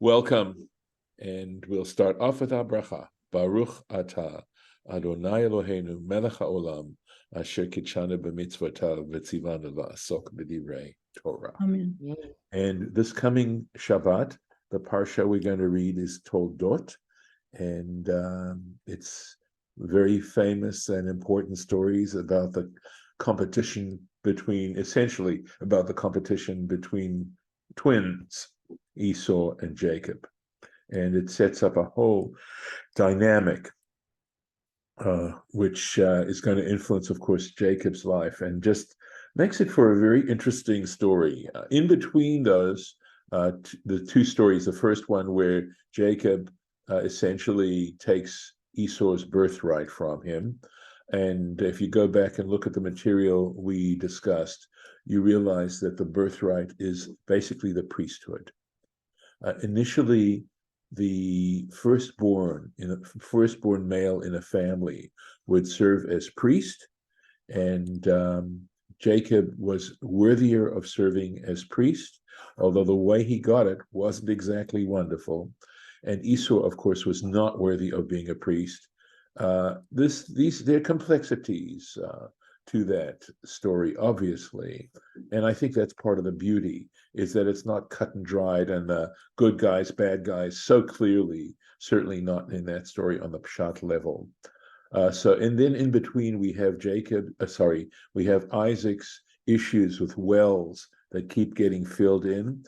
Welcome, and we'll start off with our bracha. Baruch atah Adonai Eloheinu melech haolam asher kitshanu b'mitzvotav v'tzivanu la'asok b'divrei Torah. Amen. And this coming Shabbat, the Parsha we're going to read is Toldot, and it's very famous and important stories about the competition between twins, Esau and Jacob. And it sets up a whole dynamic which is going to influence, of course, Jacob's life, and just makes it for a very interesting story. In between those, the two stories, the first one where Jacob essentially takes Esau's birthright from him. And if you go back and look at the material we discussed, you realize that the birthright is basically the priesthood. Initially, the firstborn male in a family would serve as priest, and Jacob was worthier of serving as priest, although the way he got it wasn't exactly wonderful. And Esau, of course, was not worthy of being a priest. There are complexities to that story, obviously, and I think that's part of the beauty, is that it's not cut and dried and the good guys, bad guys so clearly, certainly not in that story on the pshat level. And then in between we have we have Isaac's issues with wells that keep getting filled in.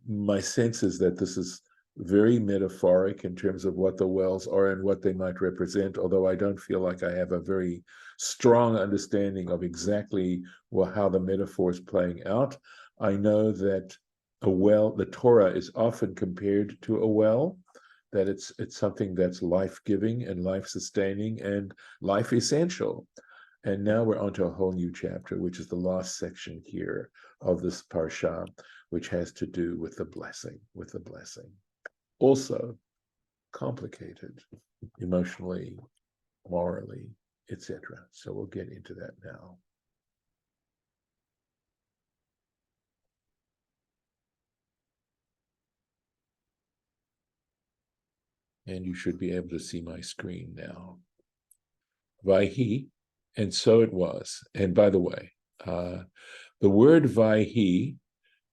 My sense is that this is very metaphoric in terms of what the wells are and what they might represent, although I don't feel like I have a very strong understanding of exactly how the metaphor is playing out. I know that the Torah is often compared to a well, that it's something that's life-giving and life-sustaining and life-essential. And now we're onto a whole new chapter, which is the last section here of this Parsha, which has to do with the blessing, Also complicated emotionally, morally, etc. So we'll get into that now. And you should be able to see my screen now. Vayhi, and so it was. And by the way, the word Vayhi,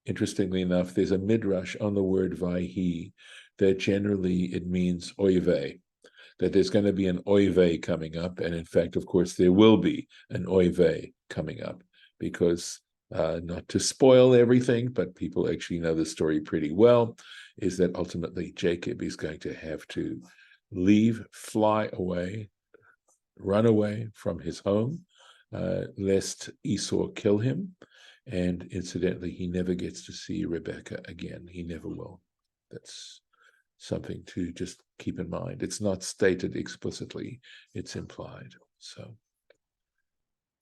interestingly enough, there's a midrash on the word Vayhi that generally it means oive, that there's going to be an oive coming up. And in fact, of course, there will be an oive coming up, because not to spoil everything, but people actually know the story pretty well, is that ultimately Jacob is going to have to fly away, run away from his home, lest Esau kill him. And incidentally, he never gets to see Rebecca again. He never will. That's something to just keep in mind. It's not stated explicitly, it's implied. So,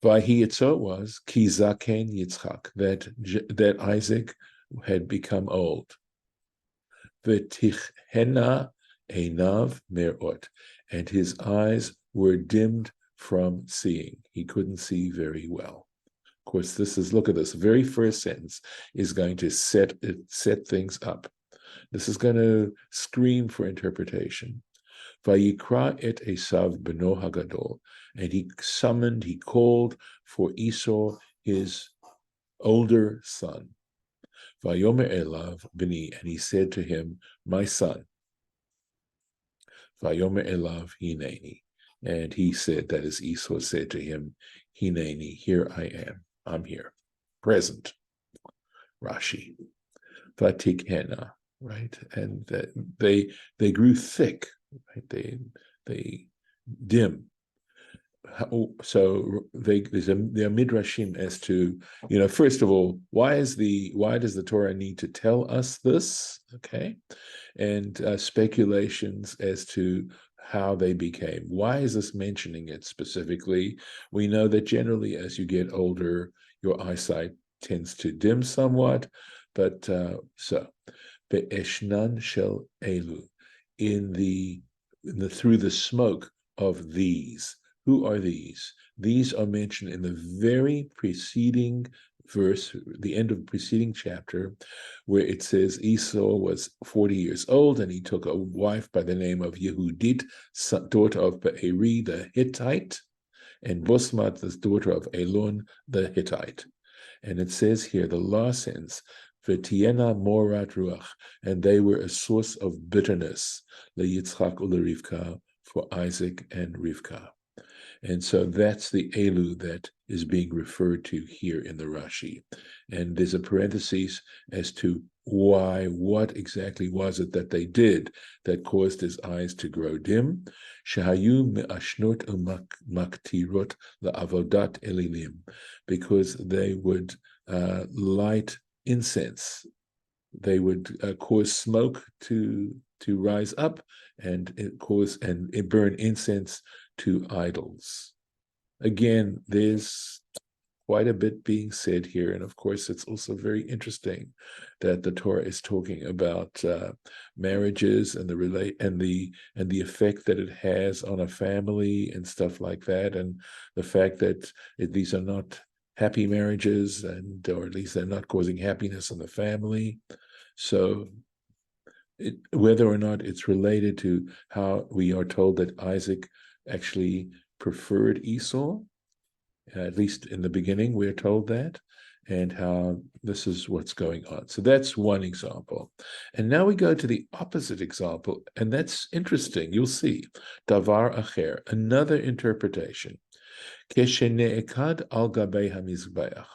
Vayhi, so it was, ki zaken Yitzchak, that Isaac had become old. V'tichena einav merot, and his eyes were dimmed from seeing. He couldn't see very well. Of course, look at this, very first sentence is going to set things up. This is going to scream for interpretation. Vayikra et Esav beno hagadol, and he called for Esau, his older son. Vayomer elav b'ni, and he said to him, my son. Vayomer elav hineni, and he said, that is, Esau said to him, hineni, here I am, I'm here, present. Rashi. Vatikhena, right? And they grew thick, right? They dim. So there are midrashim as to, first of all, why does the Torah need to tell us this? Okay, and speculations as to how they became. Why is this mentioning it specifically? We know that generally, as you get older, your eyesight tends to dim somewhat, but be'eshnan shel elu, through the smoke of these. Who are these? These are mentioned in the very preceding verse, the end of the preceding chapter, where it says Esau was 40 years old, and he took a wife by the name of Yehudit, daughter of Be'eri the Hittite, and Bosmat, the daughter of Elon the Hittite. And it says here, the last sentence, V'tiena morat ruach, and they were a source of bitterness, leYitzchak u'leRivka, for Isaac and Rivka. And so that's the Elu that is being referred to here in the Rashi. And there's a parenthesis as to why, what exactly was it that they did that caused his eyes to grow dim? Shahayu me'ashnot u'maktirot la'avodat elilim, because they would light incense. They would cause smoke to rise up and burn incense to idols. Again, there's quite a bit being said here, and of course, it's also very interesting that the Torah is talking about marriages and the effect that it has on a family and stuff like that, and the fact that these are not happy marriages, or at least they're not causing happiness in the family. So whether or not it's related to how we are told that Isaac actually preferred Esau, at least in the beginning, we're told that, and how this is what's going on. So that's one example. And now we go to the opposite example, and that's interesting. You'll see. Davar acher, another interpretation. Keshene'ekad al gabei hamizbeach,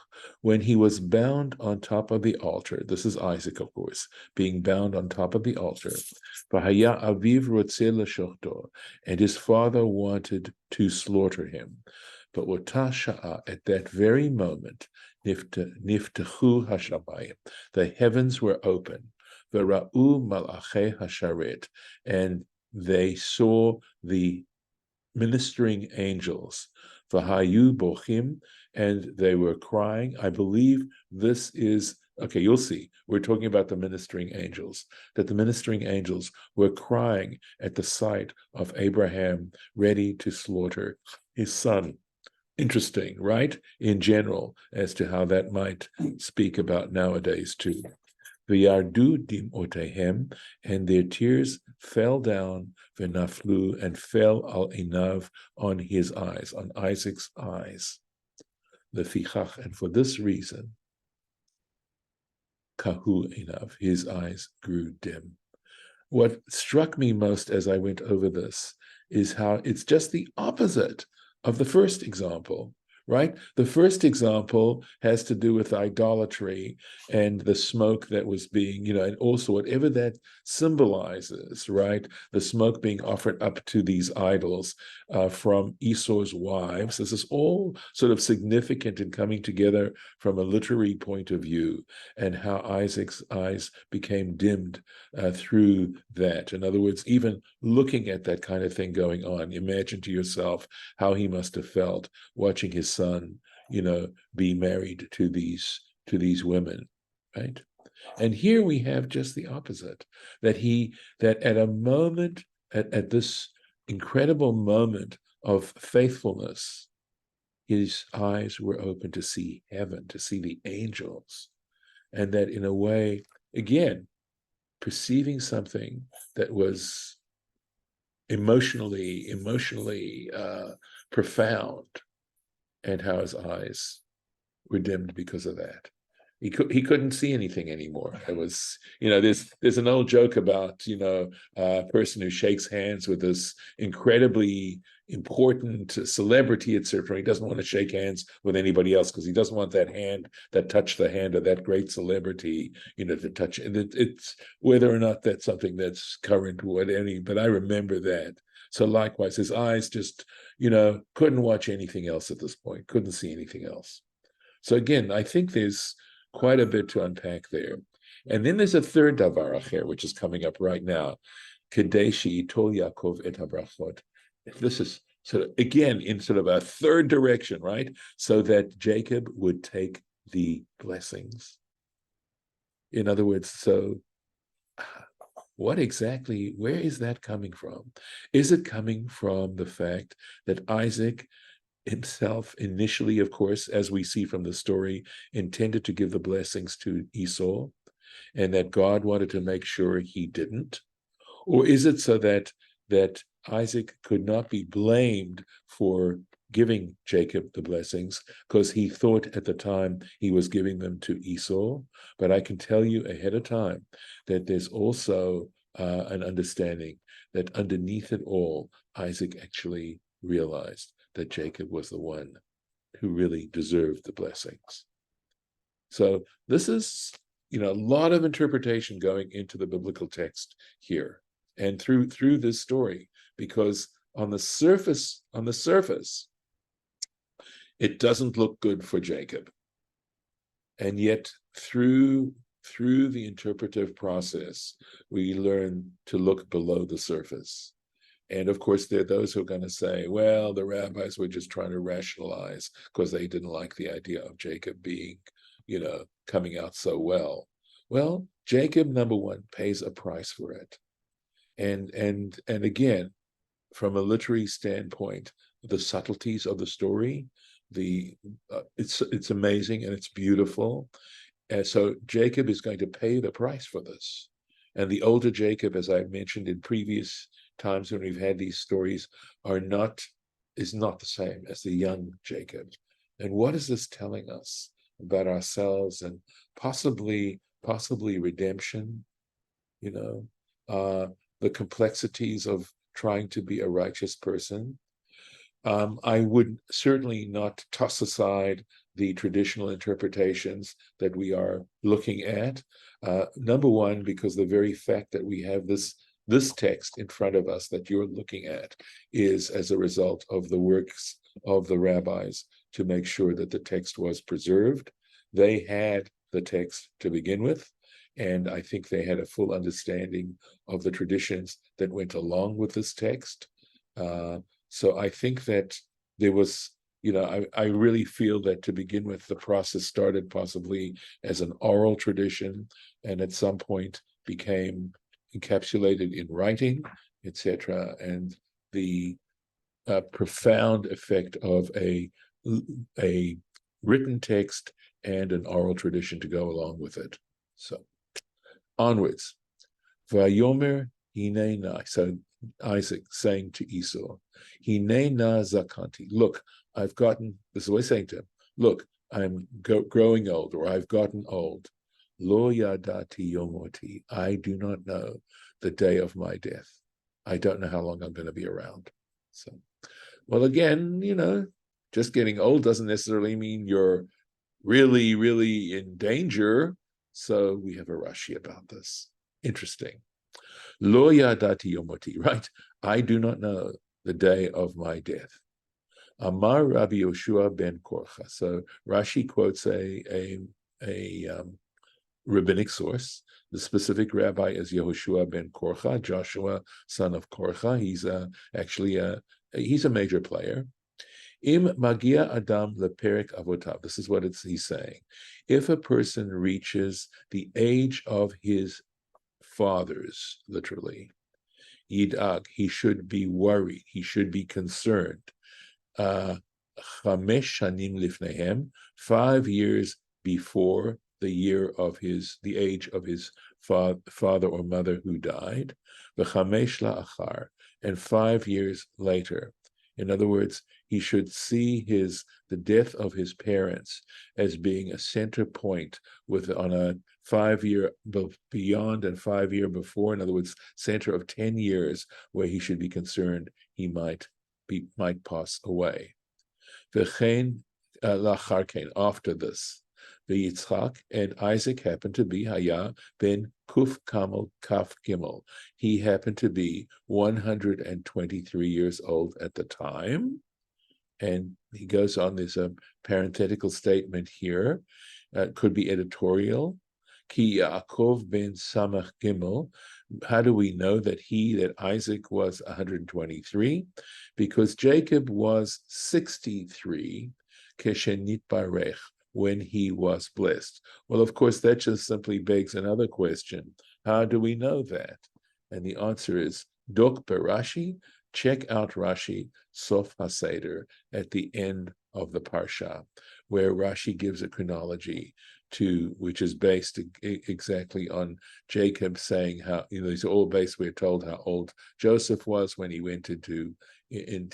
when he was bound on top of the altar. This is Isaac, of course, being bound on top of the altar. V'haya aviv rotzeh l'shochto, and his father wanted to slaughter him. But otah sha'a, at that very moment, niftechu hashamayim, the heavens were open. V'ra'u malachei hasharet, and they saw the ministering angels. V'hayu bochim, and they were crying. I believe this is, okay, you'll see. We're talking about the ministering angels, that the ministering angels were crying at the sight of Abraham ready to slaughter his son. Interesting, right? In general, as to how that might speak about nowadays too. V'yardu dim'otehem, and their tears fell down, v'naflu, and fell al einav, on his eyes, on Isaac's eyes. Lefichach, and for this reason, kahu einav, his eyes grew dim. What struck me most as I went over this is how it's just the opposite of the first example, right? The first example has to do with idolatry and the smoke that was being, and also whatever that symbolizes, right? The smoke being offered up to these idols from Esau's wives. This is all sort of significant in coming together from a literary point of view, and how Isaac's eyes became dimmed through that. In other words, even looking at that kind of thing going on, imagine to yourself how he must have felt watching his son, be married to these women, right? And here we have just the opposite, that at a moment, at this incredible moment of faithfulness, his eyes were open to see heaven, to see the angels, and that in a way, again, perceiving something that was emotionally profound, and how his eyes were dimmed because of that. He couldn't see anything anymore. It was, there's an old joke about, a person who shakes hands with this incredibly important celebrity, etc. He doesn't want to shake hands with anybody else because he doesn't want that hand that touched the hand of that great celebrity, to touch. And it's whether or not that's something that's current, but I remember that. So likewise, his eyes just, couldn't watch anything else at this point, couldn't see anything else. So again, I think there's quite a bit to unpack there. And then there's a third davar acher, which is coming up right now. Kadeshi tol Yaakov et habrachot. This is sort of, again, in sort of a third direction, right? So that Jacob would take the blessings. In other words, so where is that coming from? Is it coming from the fact that Isaac himself initially, of course, as we see from the story, intended to give the blessings to Esau, and that God wanted to make sure he didn't? Or is it so that Isaac could not be blamed for giving Jacob the blessings because he thought at the time he was giving them to Esau? But I can tell you ahead of time that there's also an understanding that underneath it all, Isaac actually realized that Jacob was the one who really deserved the blessings. So this is, a lot of interpretation going into the biblical text here and through this story, because on the surface, it doesn't look good for Jacob. And yet through the interpretive process, we learn to look below the surface. And of course, there are those who are going to say, well, the rabbis were just trying to rationalize because they didn't like the idea of Jacob being, coming out so well. Well, Jacob, number one, pays a price for it. And again, from a literary standpoint, the subtleties of the story, it's amazing and it's beautiful. And so Jacob is going to pay the price for this. And the older Jacob, as I mentioned in previous times when we've had these stories, is not the same as the young Jacob. And what is this telling us about ourselves and possibly redemption? The complexities of trying to be a righteous person. I would certainly not toss aside the traditional interpretations that we are looking at. Number one, because the very fact that we have this text in front of us that you're looking at is as a result of the works of the rabbis to make sure that the text was preserved. They had the text to begin with, and I think they had a full understanding of the traditions that went along with this text. So I think that there was, I really feel that to begin with, the process started possibly as an oral tradition and at some point became encapsulated in writing, etc. And the profound effect of a written text and an oral tradition to go along with it. So onwards. Vayomer hine na. So Isaac saying to Esau, hine na zakanti. Look, this is what he's saying to him. Look, I'm growing old, or I've gotten old. Lo yadati yomoti. I do not know the day of my death. I don't know how long I'm going to be around. So, well, again, just getting old doesn't necessarily mean you're really, really in danger. So we have a Rashi about this. Interesting. Lo yadati yomoti, right? I do not know the day of my death. Amar Rabbi Yoshua ben Korcha. So Rashi quotes a rabbinic source. The specific rabbi is Yehoshua ben Korcha, Joshua, son of Korcha. He's he's a major player. Im magia adam leperek avotav. This is what he's saying. If a person reaches the age of his fathers, literally, yidag, he should be worried. He should be concerned. 5 shanim lifnehem, 5 years before the age of his father or mother who died, v'chamesh la'achar, and 5 years later. In other words, he should see the death of his parents as being a center point on a 5 year beyond and 5 year before. In other words, center of 10 years where he should be concerned he might pass away. V'chein lachar kein, after this. Yitzchak, and Isaac happened to be Haya ben Kuf Kamel Kaf Gimel. He happened to be 123 years old at the time. And he goes on, there's a parenthetical statement here. Could be editorial. Ki Yaakov ben Samach Gimel. How do we know that Isaac was 123? Because Jacob was 63, Keshenit Barech, when he was blessed. Well, of course, that just simply begs another question. How do we know that? And the answer is, Dok Berashi, check out Rashi Sof HaSeder at the end of the Parsha, where Rashi gives a chronology which is based exactly on Jacob saying how, these are all based, we're told how old Joseph was when he went into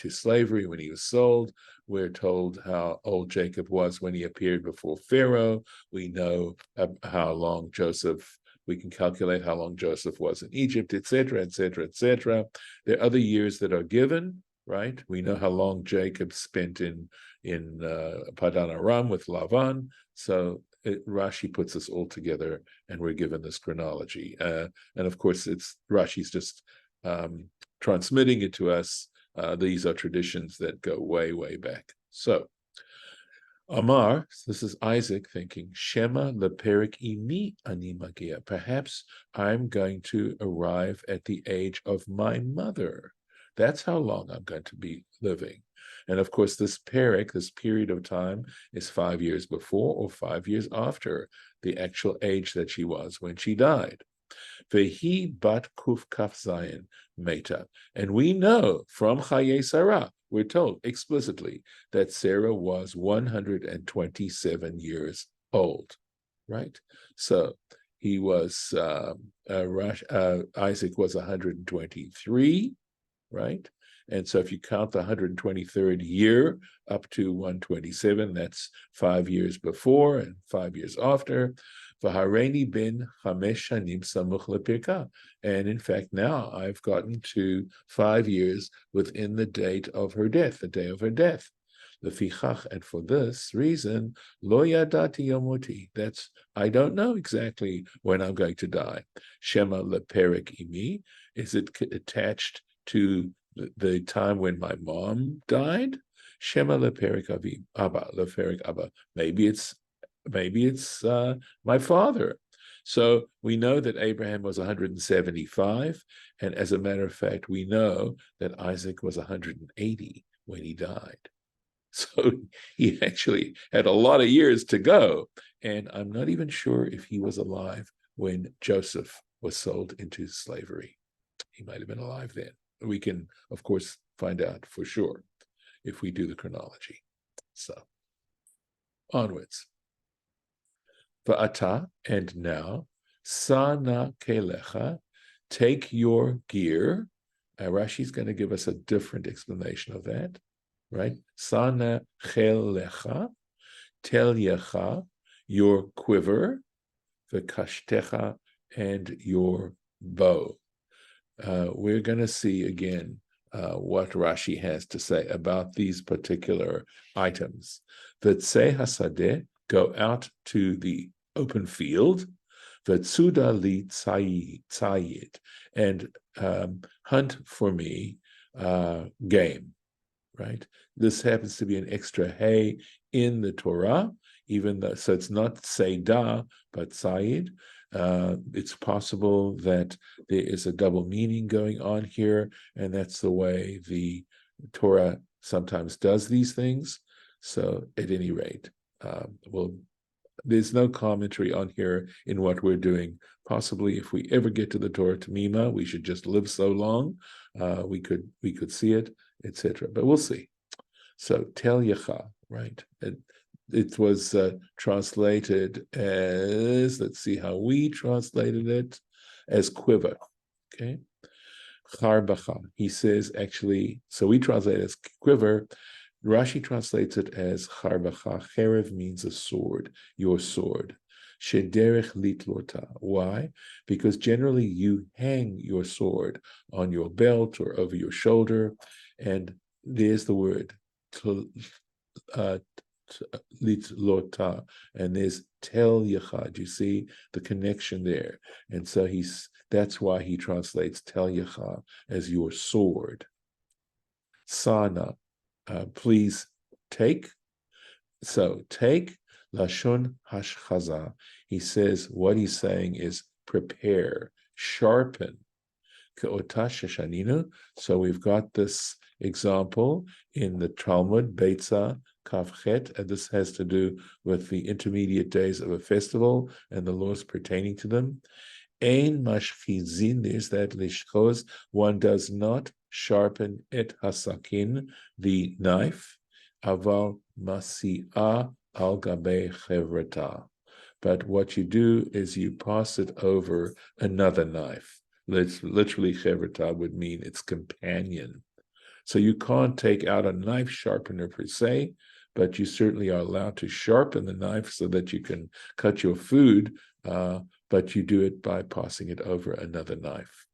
slavery, when he was sold. We're told how old Jacob was when he appeared before Pharaoh. We know how long we can calculate how long Joseph was in Egypt, etc., etc., etc. There are other years that are given, right? We know how long Jacob spent in Padan Aram with Lavan. So Rashi puts this all together, and we're given this chronology. And of course, Rashi's just transmitting it to us. These are traditions that go way, way back. So, Amar, this is Isaac thinking, Shema leperik imi ani magia. Perhaps I'm going to arrive at the age of my mother. That's how long I'm going to be living. And of course, this period of time, is 5 years before or 5 years after the actual age that she was when she died. Vehi bat kuf kaf zayin meta. And we know from Chaye Sarah, we're told explicitly that Sarah was 127 years old, right? So he was, Isaac was 123, right? And so if you count the 123rd year up to 127, that's 5 years before and 5 years after. V'hareini bin chamesh shanim samuch lepirka. And in fact, now I've gotten to 5 years within the date of her death, the day of her death. Lefichach, and for this reason, lo yadati yomoti. That's, I don't know exactly when I'm going to die. Shema leperik imi. Is it attached to the time when my mom died? Shema leperik avi abba, leperik abba. Maybe it's my father. So we know that Abraham was 175, and as a matter of fact, we know that Isaac was 180 when he died. So he actually had a lot of years to go, and I'm not even sure if he was alive when Joseph was sold into slavery. He might have been alive then. We can, of course, find out for sure if we do the chronology. So, onwards. Va'ata, and now, sana kelecha, take your gear. Rashi's going to give us a different explanation of that, right? Sana kelecha, telyecha, your quiver, v'kashtecha, and your bow. We're going to see again what Rashi has to say about these particular items. V'tzei hasadeh, go out to the open field, v'tzuda li tzayid, and hunt for me game, right? This happens to be an extra hay in the Torah, even though, so it's not seidah, but tzayid. It's possible that there is a double meaning going on here, and that's the way the Torah sometimes does these things. So at any rate, there's no commentary on here in what we're doing. Possibly if we ever get to the Torah Tamima, we should just live so long, we could see it, etc. But we'll see. So tel yecha, right? It was translated as, let's see how we translated it, as quiver, okay? Charbacha, he says actually, so we translate it as quiver. Rashi translates it as charbacha. Cherev means a sword, your sword. Shederech litlota. Why? Because generally you hang your sword on your belt or over your shoulder, and there's the word litlota, and there's tel yechad. You see the connection there, and so that's why he translates tel yechad as your sword. Sana, please take. So take, lashon hashchaza. He says what he's saying is prepare, sharpen. Ke'otash sheshaninu. So we've got this example in the Talmud, Beitza Kavchet, and this has to do with the intermediate days of a festival and the laws pertaining to them. Ein mashchizin, there's that lishchos, one does not sharpen et hasakin, the knife, aval masi'a al gabe chevrata. But what you do is you pass it over another knife. Literally, chevrata would mean its companion. So you can't take out a knife sharpener per se, but you certainly are allowed to sharpen the knife so that you can cut your food, but you do it by passing it over another knife.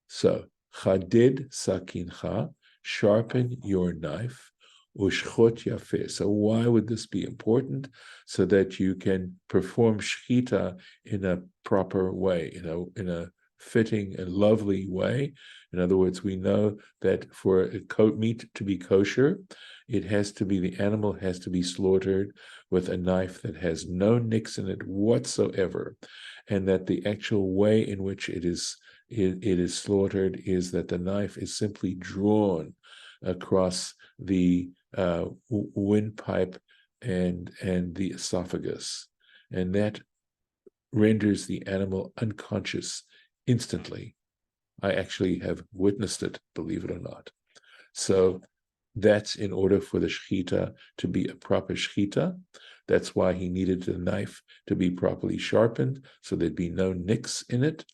So, chadid sakincha, sharpen your knife, ushchot yafeh. So why would this be important? So that you can perform shchita in a proper way, in a fitting and lovely way. In other words, we know that for meat to be kosher, the animal has to be slaughtered with a knife that has no nicks in it whatsoever, and that the actual way in which it is slaughtered is that the knife is simply drawn across the windpipe and the esophagus, and that renders the animal unconscious instantly. I actually have witnessed it, believe it or not. So that's in order for the shechita to be a proper shechita. That's why he needed the knife to be properly sharpened, so there'd be no nicks in it.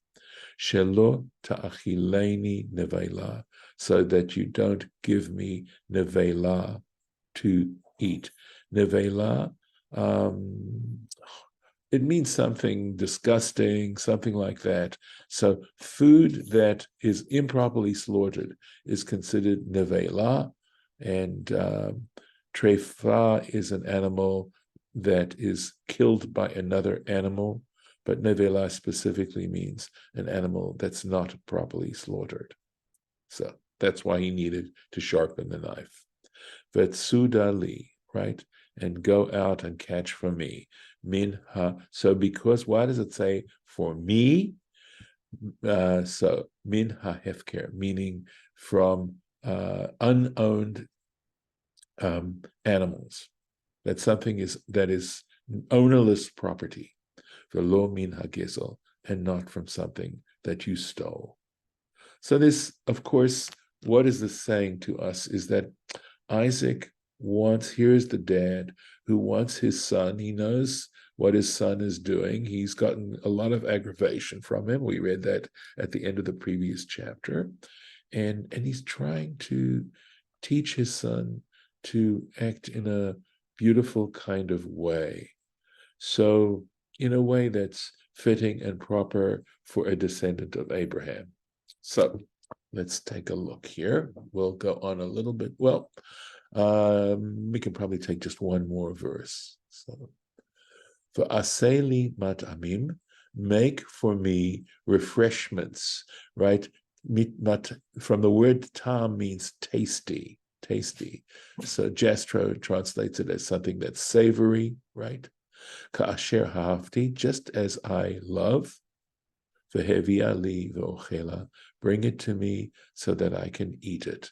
Shelo ta'achileni nevela, so that you don't give me nevela to eat. Nevela, it means something disgusting, something like that. So food that is improperly slaughtered is considered nevela, and trefa is an animal that is killed by another animal, but nevela specifically means an animal that's not properly slaughtered. So that's why he needed to sharpen the knife. Vetsudali, right? And go out and catch for me. Minha. So because, why does it say for me? So minha hefker, meaning from unowned animals. That something that is ownerless property. Velo minha gezel, and not from something that you stole. So this, of course, what is this saying to us is that Isaac here's the dad who wants his son. He knows what his son is doing. He's gotten a lot of aggravation from him. We read that at the end of the previous chapter. And he's trying to teach his son to act in a beautiful kind of way. So in a way that's fitting and proper for a descendant of Abraham. So let's take a look here. We'll go on a little bit. Well, we can probably take just one more verse. So, for aseli matamim, make for me refreshments, right? From the word tam means tasty. So Jastro translates it as something that's savory, right? Ka'asher ha'afti, just as I love. V'hevia li v'ochela, bring it to me so that I can eat it.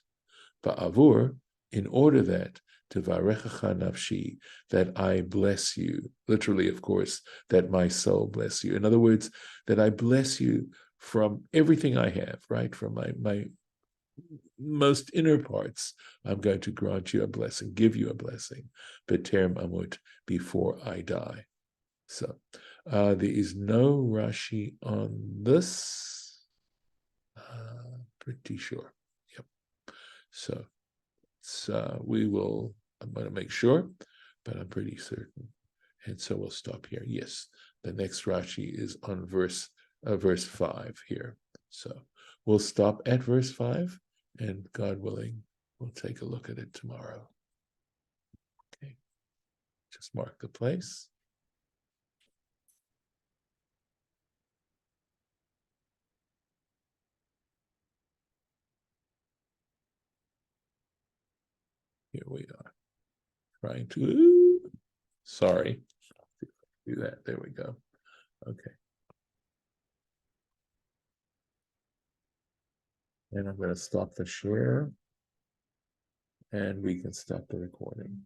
Ba'avur, in order that Tevarechacha nafshi, that I bless you, literally, of course, that my soul bless you. In other words, that I bless you from everything I have, right? From my most inner parts, I'm going to grant you a blessing, give you a blessing, B'terem amut, before I die. So there is no Rashi on this, pretty sure. Yep. So I'm going to make sure, but I'm pretty certain. And so we'll stop here. Yes, the next Rashi is on verse 5 here. So we'll stop at verse 5, and God willing, we'll take a look at it tomorrow. Okay, just mark the place. Here we are. Trying to, sorry, do that. There we go. Okay. And I'm going to stop the share, and we can stop the recording.